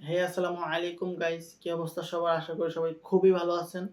হে আসসালামু আলাইকুম গাইস, কি অবস্থা সবার? আশা করি সবাই খুবই ভালো আছেন।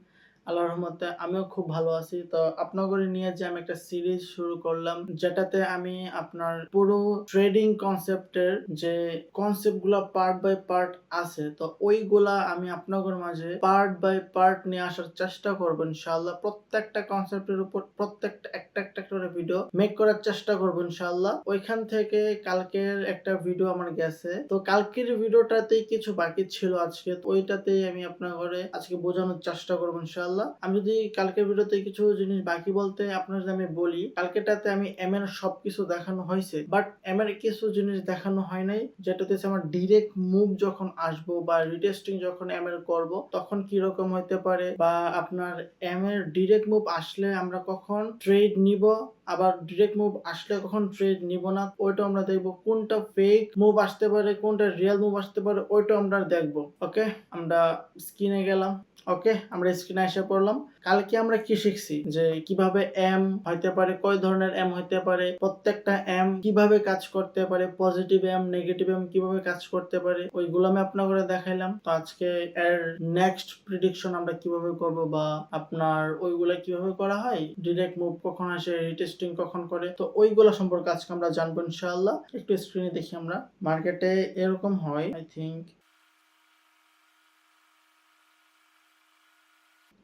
আল্লাহর রহমতে আমিও খুব ভালো আছি। তো আপনাদের নিয়ে যে আমি একটা সিরিজ শুরু করলাম, যেটাতে আমি আপনার পুরো ট্রেডিং কনসেপ্টের যে কনসেপ্ট গুলা পার্ট বাই পার্ট আছে, তো ওইগুলা আমি আপনাদের মাঝে পার্ট বাই পার্ট নিয়ে আসার চেষ্টা করবো ইনশাআল্লাহ। প্রত্যেকটা কনসেপ্টের উপর প্রত্যেকটা একটা একটা করে ভিডিও মেক করার চেষ্টা করবো ইনশাআল্লাহ। ওইখান থেকে কালকের একটা ভিডিও আমার গেছে, তো কালকের ভিডিওটাতেই কিছু বাকি ছিল আজকে, তো ওইটাতেই আমি আপনার ঘরে আজকে বোঝানোর চেষ্টা করবো ইনশাআল্লাহ। আমি যদি কালকের ভিডিওতে কিছু জিনিস বাকি বলতে আপনার যদি আমি বলি, কালকেটাতে আমি এম এর সবকিছু দেখানো হয়েছে, বাট এম এর কিছু জিনিস দেখানো হয় নাই, যেটাতে আমার ডিরেক্ট মুভ যখন আসবো বা রিটেস্টিং যখন এম এর করবো তখন কি রকম হতে পারে, বা আপনার এম এর ডিরেক্ট মুভ আসলে আমরা কখন ট্রেড নিব, আবার ডিরেক্ট মুভ আসলে কখন ট্রেড নিব না, ওইটা আমরা দেখবো। কোনটা ফেক মুভ আসতে পারে, কোনটা রিয়েল মুভ আসতে পারে, ওইটা আমরা দেখবো। ওকে, আমরা স্ক্রিনে গেলাম। ওকে, আমরা স্ক্রিনে এসে পড়লাম। কালকে আমরা কি শিখছি, যে কিভাবে এম হইতে পারে, কয় ধরনের এম হইতে পারে, প্রত্যেকটা এম কিভাবে কাজ করতে পারে, পজিটিভ এম নেগেটিভ এম কিভাবে কাজ করতে পারে, ওইগুলো আমি আপনাকে দেখাইলাম। তো আজকে এর নেক্সট প্রেডিকশন আমরা কিভাবে করব, বা আপনার ওইগুলা কিভাবে করা হয়, ডিরেক্ট মুভ কখন আসে, রিটেস্টিং কখন করে, তো ওইগুলা সম্পর্কে আজকে আমরা জানবো ইনশাআল্লাহ। একটু স্ক্রিনে দেখি। আমরা মার্কেটে এরকম হয় আই থিঙ্ক।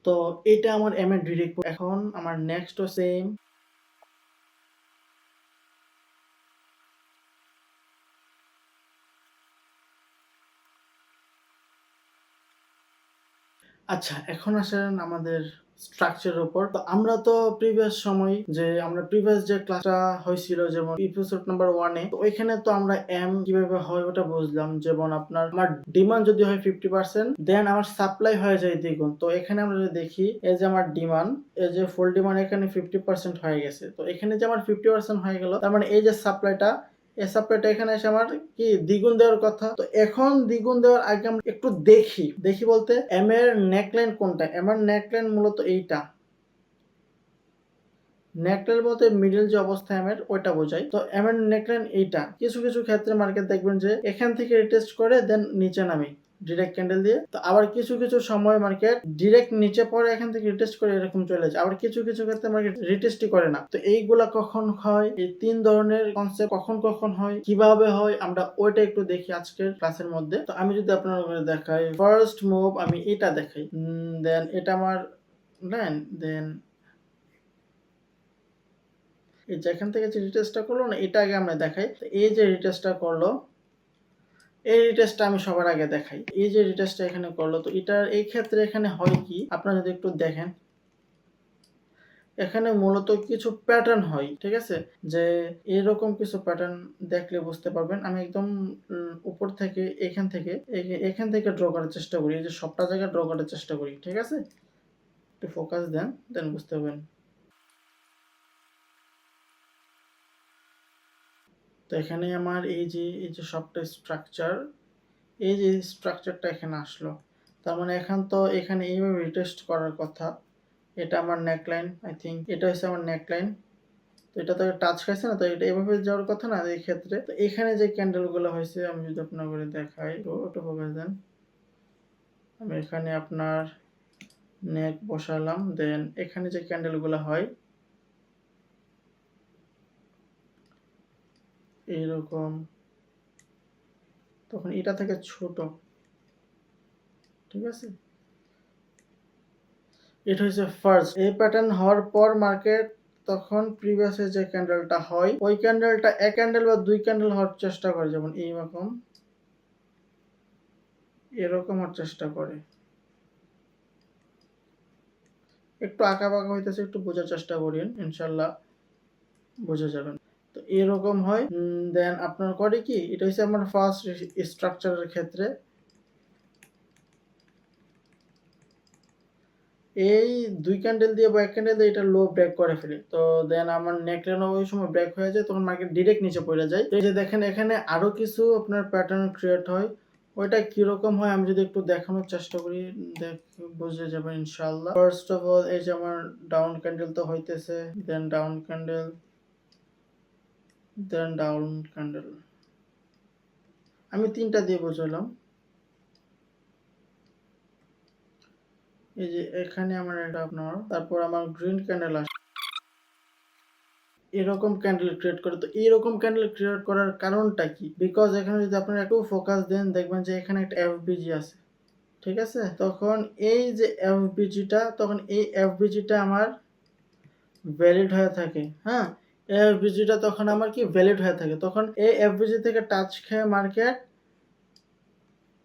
তো এটা আমার এম এর ডিরেক্ট। এখন আমার নেক্সট সেম। আচ্ছা, এখন আসেন আমাদের স্ট্রাকচারের উপর। তো আমরা তো প্রিভিয়াস সময় যে আমরা প্রিভিয়াস যে ক্লাসটা হয়েছিল, যেমন এপিসোড নাম্বার 1 এ, তো ওইখানে তো আমরা এম কিভাবে হয় ওটা বুঝলাম। যেমন আপনার আমার ডিমান্ড যদি হয় 50%, দেন আমার সাপ্লাই হয়ে যায় দ্বিগুণ। তো এখানে আমরা যদি দেখি, এই যে আমার ডিমান্ড, এই যে ফুল ডিমান্ড এখানে 50% হয়ে গেছে, তো এখানে যে আমার 50% হয়ে গেল, তার মানে এই যে সাপ্লাইটা, এই সাপ্লাইটা এখানে এসে আমার কি দ্বিগুণ দেওয়ার কথা। তো এখন দ্বিগুণ দেওয়ার আগে আমরা একটু দেখি দেখি বলতে এম এর নেকলাইন কোনটা। এম এর নেকলাইন মূলত এইটা। নেকলাইন বলতে মিডল যে অবস্থা এম এর, ওইটা বোঝায়। তো এম এর নেকলাইন এইটা। কিছু কিছু ক্ষেত্রে মার্কেট দেখবেন যে এখান থেকে রিটেস্ট করে দেন নিচে নামে ডিরেক্ট ক্যান্ডেল দিয়ে। তো আবার কিছু কিছু সময় মার্কেট ডিরেক্ট নিচে পড়ে এখান থেকে রিটেস্ট করে এরকম চলে যায়। আবার কিছু কিছু ক্ষেত্রে মার্কেট রিটেস্টই করে না। তো এইগুলা কখন হয়, এই তিন ধরনের কনসেপ্ট কখন কখন হয়, কিভাবে হয়, আমরা ওইটা একটু দেখি আজকের ক্লাসের মধ্যে। তো আমি যদি আপনার দেখাই, ফার্স্ট মুভ আমি এটা দেখাই, দেন এটা আমার দেন এই যেখান থেকে যে রিটেস্টটা করলো না, এটা আগে আমরা দেখাই। তো এই যে রিটেস্টটা করলো, এই রিটেস্টটা আমি সবার আগে দেখাই। এই যে রিটেস্টটা এখানে করলো, তো এটার এই ক্ষেত্রে এখানে হয় কি, আপনারা যদি একটু দেখেন, এখানে মূলত কিছু প্যাটার্ন হয়, ঠিক আছে? যে এরকম কিছু প্যাটার্ন দেখলে বুঝতে পারবেন। আমি একদম উপর থেকে এখান থেকে ড্র করার চেষ্টা করি, এই যে সবটা জায়গায় ড্র করার চেষ্টা করি, ঠিক আছে? একটু ফোকাস দেন, দেন বুঝতে পারবেন। তো এখানে আমার এই যে সবটা স্ট্রাকচার, এই যে স্ট্রাকচারটা এখানে আসলো, তার মানে এখন তো এখানে এইভাবে রিটেস্ট করার কথা। এটা আমার নেকলাইন, আই থিঙ্ক এটা হচ্ছে আমার নেকলাইন। তো এটা তো টাচ খাইছে না, তো এটা এভাবে যাওয়ার কথা না এই ক্ষেত্রে। তো এখানে যে ক্যান্ডেলগুলো হয়েছে, আমি যদি আপনার করে দেখাই, তো ওটা ফোকাস দেন। আমি এখানে আপনার নেক বসালাম, দেন এখানে যে ক্যান্ডেলগুলো হয় এইরকম, তখন এটা থেকে ছোট, ঠিক আছে? এটা হচ্ছে ফার্স্ট। এই প্যাটার্ন হওয়ার পর মার্কেট তখন প্রিভিয়াসে যে ক্যান্ডেলটা হয়, ওই ক্যান্ডেলটা এক ক্যান্ডেল বা দুই ক্যান্ডেল হওয়ার চেষ্টা করে, যেমন এইরকম এরকম হওয়ার চেষ্টা করে। একটু আঁকা বাঁকা হইতেছে, একটু বোঝার চেষ্টা করেন, ইনশাল্লাহ বুঝে যাবেন। তো এরকম হয়। দেন আপনার করে কি, এটা হচ্ছে আমার ফার্স্ট স্ট্রাকচারের ক্ষেত্রে। এই দুই ক্যান্ডেল দিয়ে বা এক ক্যান্ডেল দিয়ে এটা লো ব্রেক করে ফেলি, তো দেন আমার নেকলাইন ওই সময় ব্রেক হয়ে যায়, তখন মার্কেট ডিরেক্ট নিচে পড়ে যায়। এই যে দেখেন এখানে আরো কিছু আপনার প্যাটার্ন ক্রিয়েট হয়, ওইটা কিরকম হয় আমি যদি একটু দেখানোর চেষ্টা করি, বুঝে যাবেন ইনশাআল্লাহ। ফার্স্ট অফ অল এই যে আমার ডাউন ক্যান্ডেল তো হইতেছে, then down candle, then down candle, আমি তিনটা দিয়ে বোঝালাম। এই যে এখানে আমার এটা আপনার, তারপর আমার গ্রিন ক্যান্ডেল আসে, এরকম ক্যান্ডেল ক্রিয়েট করে। তো এইরকম ক্যান্ডেল ক্রিয়েট করার কারণটা কি? বিকজ এখানে যদি আপনারা একটু ফোকাস দেন দেখবেন যে এখানে একটা এফবিজি আছে, ঠিক আছে? তখন এই যে এফবিজিটা, তখন এই এফবিজিটা আমার ভ্যালিড হয়ে থাকে, হ্যাঁ? এই এফবিজিটা তখন আমার কি ভ্যালিড হয়ে থাকে। তখন এই এফবিজি থেকে টাচ খেয়ে মার্কেট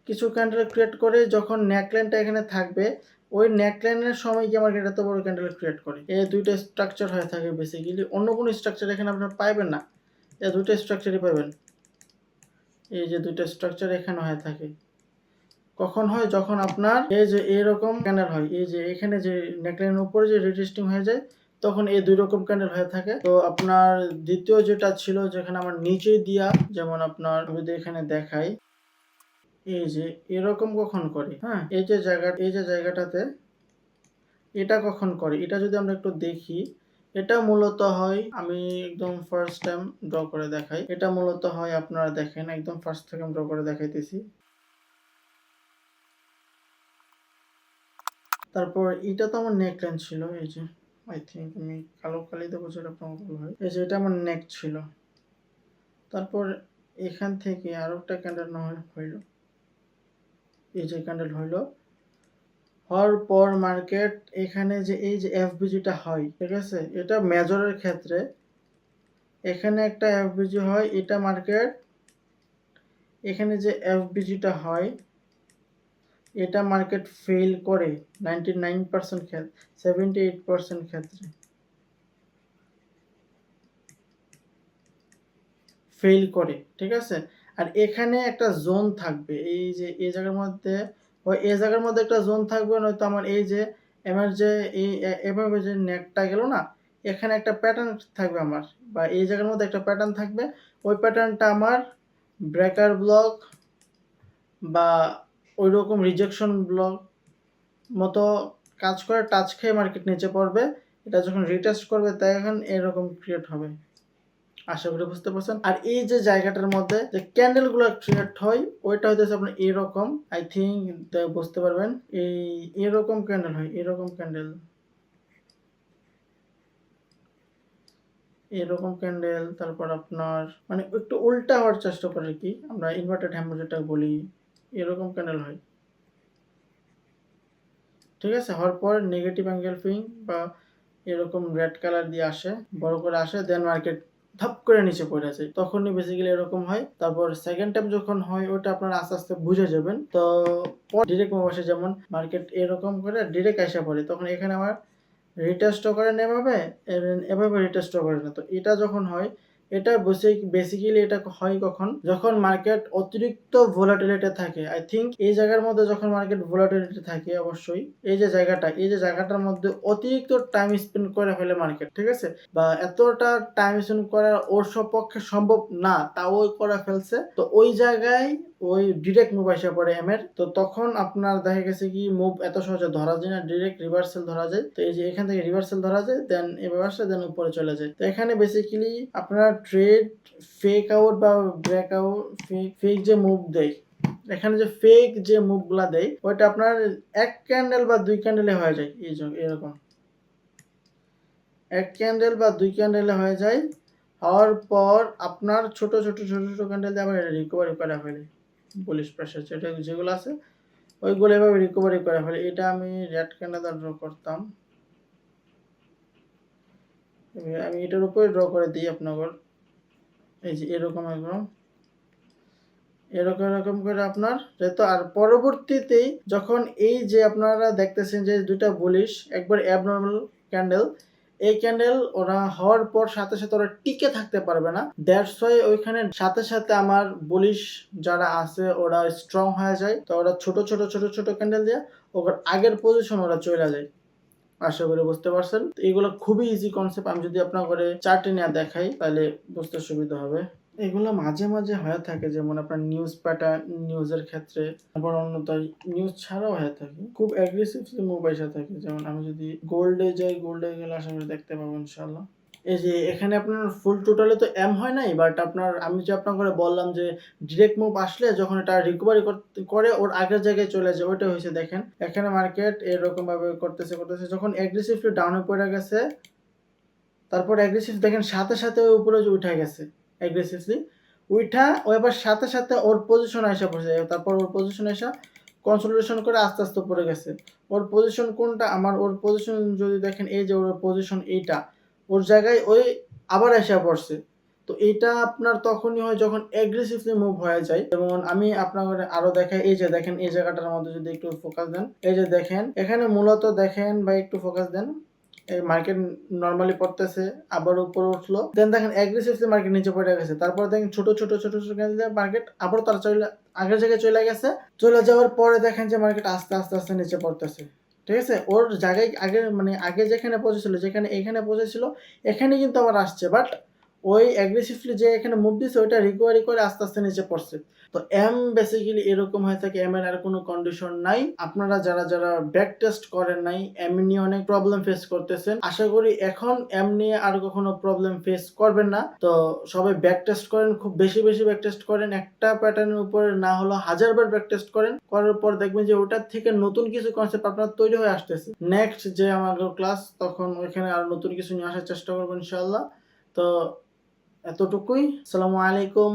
কিছু ক্যান্ডেল ক্রিয়েট করে, যখন নেকলাইনটা এখানে থাকবে ওই নেকলাইনের সময় কি মার্কেট এত বড় ক্যান্ডেল ক্রিয়েট করে। এই দুইটা স্ট্রাকচার হয়ে থাকে বেসিক্যালি, অন্য কোনো স্ট্রাকচার এখানে আপনারা পাইবেন না, এই দুইটা স্ট্রাকচারই পাবেন। এই যে দুইটা স্ট্রাকচার এখানে হয়ে থাকে। কখন হয়? যখন আপনার এই যে এরকম ক্যান্ডেল হয়, এই যে এখানে যে নেকলাইনের উপরে যে রিটেস্টিং হয়ে যায়, তখন এই দুই রকম ক্যান্ডেল হয়ে থাকে। তো আপনার দ্বিতীয় যেটা ছিল, যেখানে আমার নিচে দিয়া, যেমন আপনার যদি এখানে দেখাই, এই যে এরকম কখন করে, হ্যাঁ? এই যে জায়গাটাতে এটা কখন করে, এটা যদি আমরা একটু দেখি, এটা মূলত হয়, আমি একদম ফার্স্ট টাইম ড্র করে দেখাই। এটা মূলত হয়, আপনারা দেখেন, একদম ফার্স্ট থেকে ড্র করে দেখাইতেছি। তারপর এটা তো আমার নেকলাইন ছিল, এই যে আই থিঙ্ক আমি কালো কালি দেবো যেটা আপনার ভুল হয়। এই যে এটা আমার নেক ছিল। তারপর এখান থেকে আরো একটা ক্যান্ডেল হইল, এই যে ক্যান্ডেল হইলো, হওয়ার পর মার্কেট এখানে যে এই যে এফবিজিটা হয়, ঠিক আছে? এটা মেজরের ক্ষেত্রে এখানে একটা এফবিজি হয়, এটা মার্কেট এখানে যে এফবিজিটা হয় এটা মার্কেট ফেল করে 99% ক্ষেত্রে, 78% ক্ষেত্রে ফেল করে, ঠিক আছে? আর এখানে একটা জোন থাকবে, এই যে এই জায়গার মধ্যে, ওই এই জায়গার মধ্যে একটা জোন থাকবে, নয়তো আমার এই যে আমার যে এই এভাবে যে নেটটা গেল না, এখানে একটা প্যাটার্ন থাকবে আমার, বা এই জায়গার মধ্যে একটা প্যাটার্ন থাকবে, ওই প্যাটার্নটা আমার ব্রেকার ব্লক বা ওই রকম রিজেকশন ব্লক মতো কাজ করে, টাচ খেয়ে মার্কেট নিচে পড়বে। এটা যখন রিটেস্ট করবে তাই এখন এরকম ক্রিয়েট হবে। আশা করি বুঝতে পারছেন। আর এই যে জায়গাটার মধ্যে যে ক্যান্ডেল গুলো ক্রিয়েট হয়, ওইটা হইতেছে আপনার এরকম, আই থিঙ্ক বুঝতে পারবেন। এই এরকম ক্যান্ডেল হয়, এরকম ক্যান্ডেল, এরকম ক্যান্ডেল। তারপর আপনার মানে একটু উল্টা হওয়ার চেষ্টা করে কি, আমরা ইনভার্টেড হ্যামর যেটা বলি, এরকম ক্যান্ডেল হয়, ঠিক আছে? হওয়ার পর নেগেটিভ অ্যাঙ্গেল ফিং বা এরকম রেড কালার দিয়ে আসে, বড় করে আসে, দেন মার্কেট ধাপ করে নিচে পড়ে যায়, তখনই বেসিক্যালি এরকম হয়। তারপর সেকেন্ড টাইম যখন হয়, ওটা আপনারা আস্তে আস্তে বুঝে যাবেন। তো ডিরেক্ট বসে, যেমন মার্কেট এরকম করে ডিরেক্ট আসা পড়ে, তখন এখানে আমার রিটেস্টও করে না এভাবে, এভাবে রিটেস্টও করে না। তো এটা যখন হয়, এটা বেসিক্যালি এটা হয় কখন, যখন মার্কেট অতিরিক্ত ভোলাটিলিটি থাকে। আই থিঙ্ক এই জায়গার মধ্যে যখন মার্কেট ভোলাটিলিটি থাকে, অবশ্যই এই যে জায়গাটা, এই যে জায়গাটার মধ্যে অতিরিক্ত টাইম স্পেন্ড করে ফেলে মার্কেট, ঠিক আছে? বা এতটা টাইম স্পেন্ড করা ওর পক্ষে সম্ভব না, তাও করে ফেলছে। তো ওই জায়গায় ওই ডিরেক্ট মুভ আসা পড়ে এম এর। তো তখন আপনার দেখা গেছে কি মুভ এত সহজে ধরা যায় না, ডিরেক্ট রিভার্সাল ধরা যায়। তো এই যে এখান থেকে রিভার্সাল ধরা যায়, দেন এভাবে আসে, দেন উপরে চলে যায়। তো এখানে বেসিক্যালি আপনারা ট্রেড ফেক আউট বা ব্রেক আউট, ফেক যে মুভ দেয়, এখানে যে ফেক যে মুভগুলা দেয়, ওইটা আপনার এক ক্যান্ডেল বা দুই ক্যান্ডেলে হয়ে যায়। এই এরকম এক ক্যান্ডেল বা দুই ক্যান্ডেলে হয়ে যায়। হওয়ার পর আপনার ছোট ছোট ছোট ছোট ক্যান্ডেল দিয়ে আবার রিকভারি করে ফেলে, বুলিশ প্রেশার যেগুলো আছে ওইগুলো এভাবে রিকভারি করে ফেলে। এটা আমি রেড ক্যান্ডেল ড্র করতাম, আমি এটার উপরে ড্র করে দিই আপনাদের। এই যে এরকম এরকম এরকম এরকম করে আপনার যেহেতু, আর পরবর্তীতে যখন এই যে আপনারা দেখতেছেন যে দুইটা বুলিশ একবার অ্যাবনর্মাল ক্যান্ডেল, এই ক্যান্ডেল ওরা হওয়ার পর সাথে সাথে ওরা টিকে থাকতে পারবে না, দ্যাটস ওয়াই ওইখানে সাথে সাথে আমার বুলিশ যারা আছে ওরা স্ট্রং হয়ে যায়। তো ওরা ছোট ছোট ছোট ছোট ক্যান্ডেল দিয়ে ওর আগের পজিশন ওরা চলে যায়। আশা করি বুঝতে পারছেন। এগুলো খুবই ইজি কনসেপ্ট, আমি যদি আপনার করে চার্টে নিয়ে দেখাই তাহলে বুঝতে সুবিধা হবে। এগুলো মাঝে মাঝে হয়ে থাকে, যেমন আপনার নিউজ প্যাটার্ন, নিউজের ক্ষেত্রে, আবার অন্যথায় নিউজ ছাড়াও হয়ে থাকে, খুব অ্যাগ্রেসিভলি মুভ এসে থাকে। যেমন আমি যদি গোল্ডে যাই, গোল্ডে গেলে আশা করি দেখতে পাবো ইনশাল্লাহ। এই যে এখানে আপনার ফুল টোটালে তো এম হয় নাই, বাট আপনার আমি যে আপনাকে বললাম যে ডিরেক্ট মুভ আসলে যখন এটা রিকভারি করে ওর আগের জায়গায় চলে যায়, ওইটা হয়েছে। দেখেন এখানে মার্কেট এরকম ভাবে করতেছে, যখন অ্যাগ্রেসিভলি ডাউনে পড়ে গেছে, তারপর অ্যাগ্রেসিভ দেখেন সাথে সাথে ওই উপরে যে উঠে গেছে অ্যাগ্রেসিভলি, ও এবার সাথে সাথে ওর পজিশন আসা পড়ছে, তারপর ওর পজিশন আসা কনসোলিডেশন করে আস্তে আস্তে পড়ে গেছে। ওর পজিশন কোনটা, ওর পজিশন যদি দেখেন, এই যে ওর পজিশন এইটা, ওর জায়গায় ওই আবার এসে পড়ছে। তো এটা আপনার তখনই হয় যখন অ্যাগ্রেসিভলি মুভ হয়ে যায়। যেমন আমি আপনাকে আরো দেখাই, এই যে দেখেন এই জায়গাটার মধ্যে যদি একটু ফোকাস দেন, এই যে দেখেন এখানে মূলত দেখেন বা একটু ফোকাস দেন, এই মার্কেট নরমালি পড়তেছে, আবার উপরে উঠলো, দেন দেখেন অ্যাগ্রেসিভলি মার্কেট নিচে পড়ে গেছে, তারপর দেখেন ছোট ছোট ছোট ছোট মার্কেট আবার তার আগের জায়গায় চলে গেছে। চলে যাওয়ার পরে দেখেন যে মার্কেট আস্তে আস্তে আস্তে নিচে পড়তেছে। ঠিক আছে, ওর জায়গায় আগে যেখানে পৌঁছেছিল, যেখানে এখানে পৌঁছেছিল, এখানে কিন্তু আবার আসছে, বাট ওই অ্যাগ্রেসিভলি যে এখানে মুভ দিছে ওইটা রিকভারি করে আস্তে আস্তে নিচে পড়ছে। তো এম বেসিক্যালি এরকম হয়ে থাকে, এম এর আর কোনো কন্ডিশন নাই। আপনারা যারা যারা ব্যাক টেস্ট করেন নাই, এম নিয়ে অনেক প্রবলেম ফেস করতেছেন, আশা করি এখন এম নিয়ে আর কখনো প্রবলেম ফেস করবেন না। তো সবাই ব্যাক টেস্ট করেন, খুব বেশি বেশি ব্যাক টেস্ট করেন, একটা প্যাটার্নের উপরে না হলো 1000 বার ব্যাক টেস্ট করেন, করার পর দেখবেন যে ওটার থেকে নতুন কিছু কনসেপ্ট আপনার তৈরি হয়ে আসতেছে। নেক্সট যে আমাদের ক্লাস, তখন ওইখানে আর নতুন কিছু নিয়ে আসার চেষ্টা করবো ইনশাআল্লাহ। তো এতটুকুই। আসসালামু আলাইকুম।